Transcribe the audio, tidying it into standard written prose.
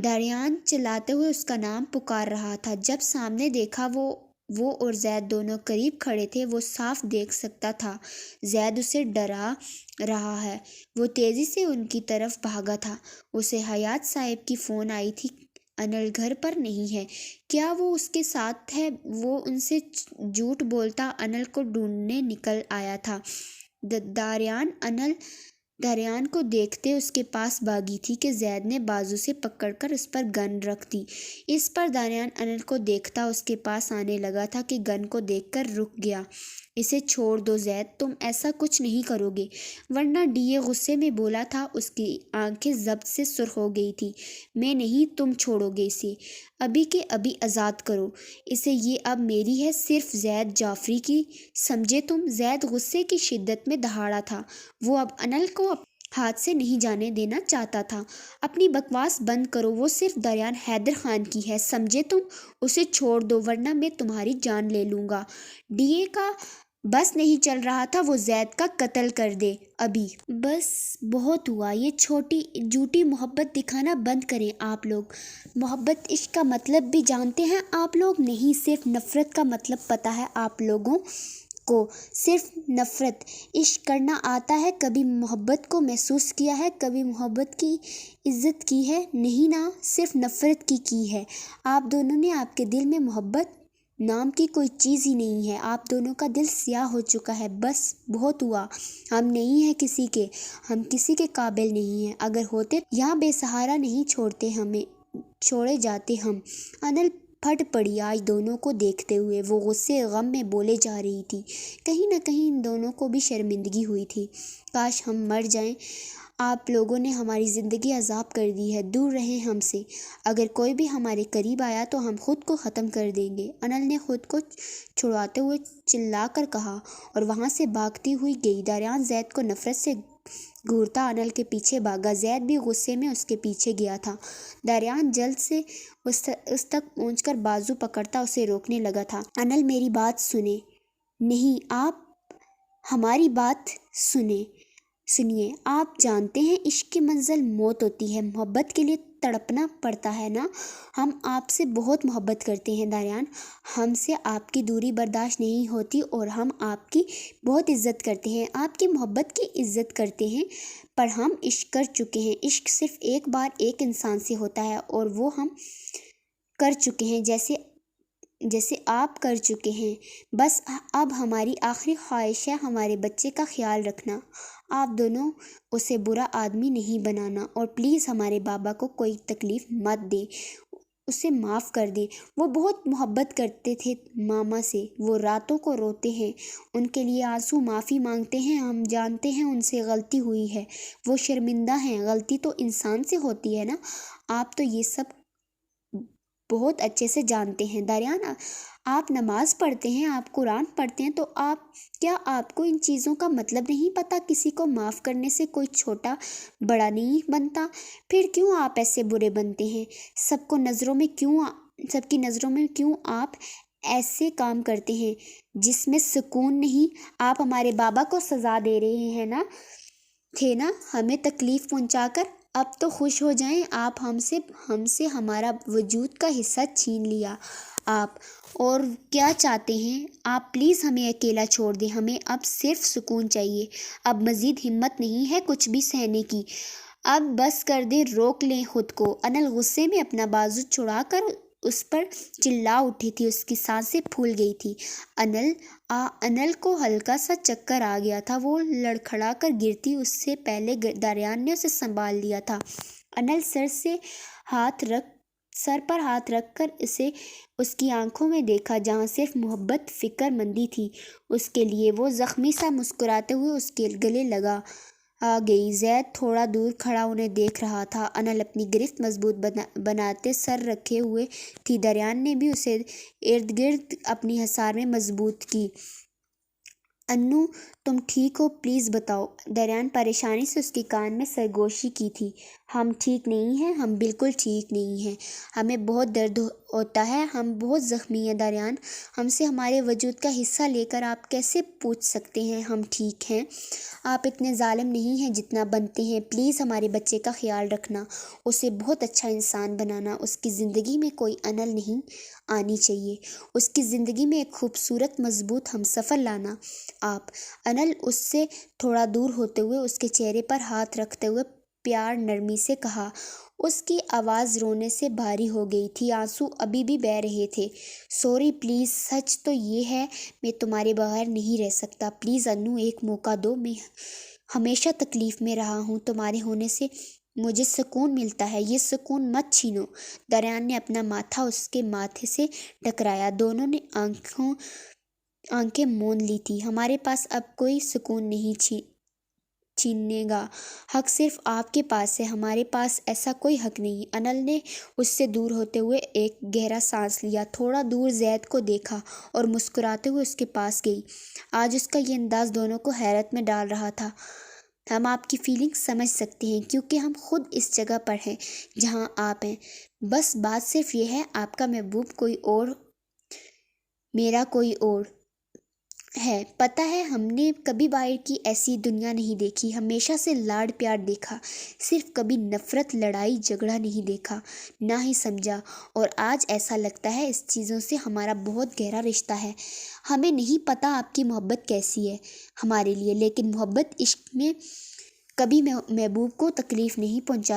دریان چلاتے ہوئے اس کا نام پکار رہا تھا۔ جب سامنے دیکھا وہ اور زید دونوں قریب کھڑے تھے، وہ صاف دیکھ سکتا تھا زید اسے ڈرا رہا ہے۔ وہ تیزی سے ان کی طرف بھاگا تھا۔ اسے حیات صاحب کی فون آئی تھی، انل گھر پر نہیں ہے، کیا وہ اس کے ساتھ ہے؟ وہ ان سے جھوٹ بولتا انل کو ڈھونڈنے نکل آیا تھا۔ دریان کو دیکھتے اس کے پاس بھاگی تھی کہ زید نے بازو سے پکڑ کر اس پر گن رکھ دی۔ اس پر دریان انل کو دیکھتا اس کے پاس آنے لگا تھا کہ گن کو دیکھ کر رک گیا۔ اسے چھوڑ دو زید، تم ایسا کچھ نہیں کرو گے ورنہ ڈی اے غصے میں بولا تھا۔ اس کی آنکھیں ضبط سے سرخ ہو گئی تھی۔ میں نہیں، تم چھوڑو گے اسے، ابھی کے ابھی آزاد کرو اسے، یہ اب میری ہے، صرف زید جعفری کی، سمجھے تم؟ زید غصے کی شدت میں دہاڑا تھا۔ وہ اب انل کو ہاتھ سے نہیں جانے دینا چاہتا تھا۔ اپنی بکواس بند کرو، وہ صرف دریان حیدر خان کی ہے، سمجھے تم؟ اسے چھوڑ دو ورنہ میں تمہاری جان لے لوں گا۔ ڈی اے کا بس نہیں چل رہا تھا، وہ زید کا قتل کر دے ابھی۔ بس بہت ہوا، یہ چھوٹی جھوٹی محبت دکھانا بند کریں آپ لوگ۔ محبت عشق کا مطلب بھی جانتے ہیں آپ لوگ؟ نہیں، صرف نفرت کا مطلب پتہ ہے آپ لوگوں کو، صرف نفرت۔ عشق کرنا آتا ہے؟ کبھی محبت کو محسوس کیا ہے؟ کبھی محبت کی عزت کی ہے؟ نہیں نا، صرف نفرت کی ہے۔ آپ دونوں نے، آپ کے دل میں محبت نام کی کوئی چیز ہی نہیں ہے، آپ دونوں کا دل سیاہ ہو چکا ہے۔ بس بہت ہوا، ہم نہیں ہیں کسی کے، ہم کسی کے قابل نہیں ہیں، اگر ہوتے یہاں بے سہارا نہیں چھوڑے جاتے ہم۔ انل پھٹ پڑی آج دونوں کو دیکھتے ہوئے، وہ غصے غم میں بولے جا رہی تھی۔ کہیں نہ کہیں ان دونوں کو بھی شرمندگی ہوئی تھی۔ کاش ہم مر جائیں، آپ لوگوں نے ہماری زندگی عذاب کر دی ہے، دور رہیں ہم سے، اگر کوئی بھی ہمارے قریب آیا تو ہم خود کو ختم کر دیں گے۔ انل نے خود کو چھڑواتے ہوئے چلا کر کہا اور وہاں سے بھاگتی ہوئی گئی۔ دریان زید کو نفرت سے گھورتا انل کے پیچھے بھاگا، زید بھی غصے میں اس کے پیچھے گیا تھا۔ دریان جلد سے اس تک پہنچ کر بازو پکڑتا اسے روکنے لگا تھا۔ انل میری بات سنیں۔ نہیں، آپ ہماری بات سنیے، آپ جانتے ہیں عشق کی منزل موت ہوتی ہے، محبت کے لیے تڑپنا پڑتا ہے نا؟ ہم آپ سے بہت محبت کرتے ہیں دریان، ہم سے آپ کی دوری برداشت نہیں ہوتی اور ہم آپ کی بہت عزت کرتے ہیں، آپ کی محبت کی عزت کرتے ہیں، پر ہم عشق کر چکے ہیں۔ عشق صرف ایک بار ایک انسان سے ہوتا ہے اور وہ ہم کر چکے ہیں، جیسے آپ کر چکے ہیں۔ بس اب ہماری آخری خواہش ہے ہمارے بچے کا خیال رکھنا، آپ دونوں اسے برا آدمی نہیں بنانا، اور پلیز ہمارے بابا کو کوئی تکلیف مت دیں، اسے معاف کر دیں۔ وہ بہت محبت کرتے تھے ماما سے، وہ راتوں کو روتے ہیں، ان کے لیے آنسو معافی مانگتے ہیں، ہم جانتے ہیں ان سے غلطی ہوئی ہے، وہ شرمندہ ہیں، غلطی تو انسان سے ہوتی ہے نا، آپ تو یہ سب بہت اچھے سے جانتے ہیں۔ دریان، آپ نماز پڑھتے ہیں، آپ قرآن پڑھتے ہیں، تو کیا آپ کو ان چیزوں کا مطلب نہیں پتہ؟ کسی کو معاف کرنے سے کوئی چھوٹا بڑا نہیں بنتا، پھر کیوں آپ ایسے برے بنتے ہیں؟ سب کی نظروں میں کیوں آپ ایسے کام کرتے ہیں جس میں سکون نہیں؟ آپ ہمارے بابا کو سزا دے رہے ہیں تھے نا ہمیں تکلیف پہنچا کر، اب تو خوش ہو جائیں، آپ ہم سے ہمارا وجود کا حصہ چھین لیا آپ، اور کیا چاہتے ہیں آپ؟ پلیز ہمیں اکیلا چھوڑ دیں، ہمیں اب صرف سکون چاہیے، اب مزید ہمت نہیں ہے کچھ بھی سہنے کی، اب بس کر دیں، روک لیں خود کو۔ انل غصے میں اپنا بازو چھڑا کر اس پر چلا اٹھی تھی، اس کی سانسیں پھول گئی تھی۔ انل کو ہلکا سا چکر آ گیا تھا، وہ لڑکھڑا کر گرتی اس سے پہلے دریان نے اسے سنبھال لیا تھا۔ انل سر پر ہاتھ رکھ کر اسے اس کی آنکھوں میں دیکھا جہاں صرف محبت، فکر مندی تھی اس کے لیے۔ وہ زخمی سا مسکراتے ہوئے اس کے گلے لگا گئی۔ زید تھوڑا دور کھڑا انہیں دیکھ رہا تھا۔ انل اپنی گرفت مضبوط بناتے سر رکھے ہوئے تھی، دریان نے بھی اسے ارد گرد اپنی حصار میں مضبوط کی۔ انو، تم ٹھیک ہو؟ پلیز بتاؤ۔ دریان پریشانی سے اس کے کان میں سرگوشی کی تھی۔ ہم ٹھیک نہیں ہیں، ہم بالکل ٹھیک نہیں ہیں، ہمیں بہت درد ہوتا ہے۔ ہم بہت زخمی ہیں دریان، ہم سے ہمارے وجود کا حصہ لے کر آپ کیسے پوچھ سکتے ہیں ہم ٹھیک ہیں؟ آپ اتنے ظالم نہیں ہیں جتنا بنتے ہیں۔ پلیز ہمارے بچے کا خیال رکھنا، اسے بہت اچھا انسان بنانا۔ اس کی زندگی میں کوئی انل نہیں آنی چاہیے، اس کی زندگی میں ایک خوبصورت مضبوط ہمسفر لانا۔ آپ انل اس سے تھوڑا دور ہوتے ہوئے اس کے چہرے پر ہاتھ رکھتے ہوئے پیار نرمی سے کہا۔ اس کی آواز رونے سے بھاری ہو گئی تھی، آنسو ابھی بھی بہہ رہے تھے۔ سوری پلیز، سچ تو یہ ہے میں تمہارے بغیر نہیں رہ سکتا۔ پلیز انو ایک موقع دو، میں ہمیشہ تکلیف میں رہا ہوں، تمہارے ہونے سے مجھے سکون ملتا ہے، یہ سکون مت چھینو۔ دریان نے اپنا ماتھا اس کے ماتھے سے ٹکرایا، دونوں نے آنکھیں موند لی تھی۔ ہمارے پاس اب کوئی سکون نہیں چھیننے کا حق صرف آپ کے پاس ہے، ہمارے پاس ایسا کوئی حق نہیں۔ انل نے اس سے دور ہوتے ہوئے ایک گہرا سانس لیا، تھوڑا دور زید کو دیکھا اور مسکراتے ہوئے اس کے پاس گئی۔ آج اس کا یہ انداز دونوں کو حیرت میں ڈال رہا تھا۔ ہم آپ کی فیلنگ سمجھ سکتے ہیں کیونکہ ہم خود اس جگہ پر ہیں جہاں آپ ہیں، بس بات صرف یہ ہے آپ کا محبوب کوئی اور، میرا کوئی اور ہے۔ پتہ ہے ہم نے کبھی باہر کی ایسی دنیا نہیں دیکھی، ہمیشہ سے لاڈ پیار دیکھا، صرف کبھی نفرت لڑائی جھگڑا نہیں دیکھا، نہ ہی سمجھا، اور آج ایسا لگتا ہے اس چیزوں سے ہمارا بہت گہرا رشتہ ہے۔ ہمیں نہیں پتہ آپ کی محبت کیسی ہے ہمارے لیے، لیکن محبت عشق میں کبھی محبوب کو تکلیف نہیں پہنچا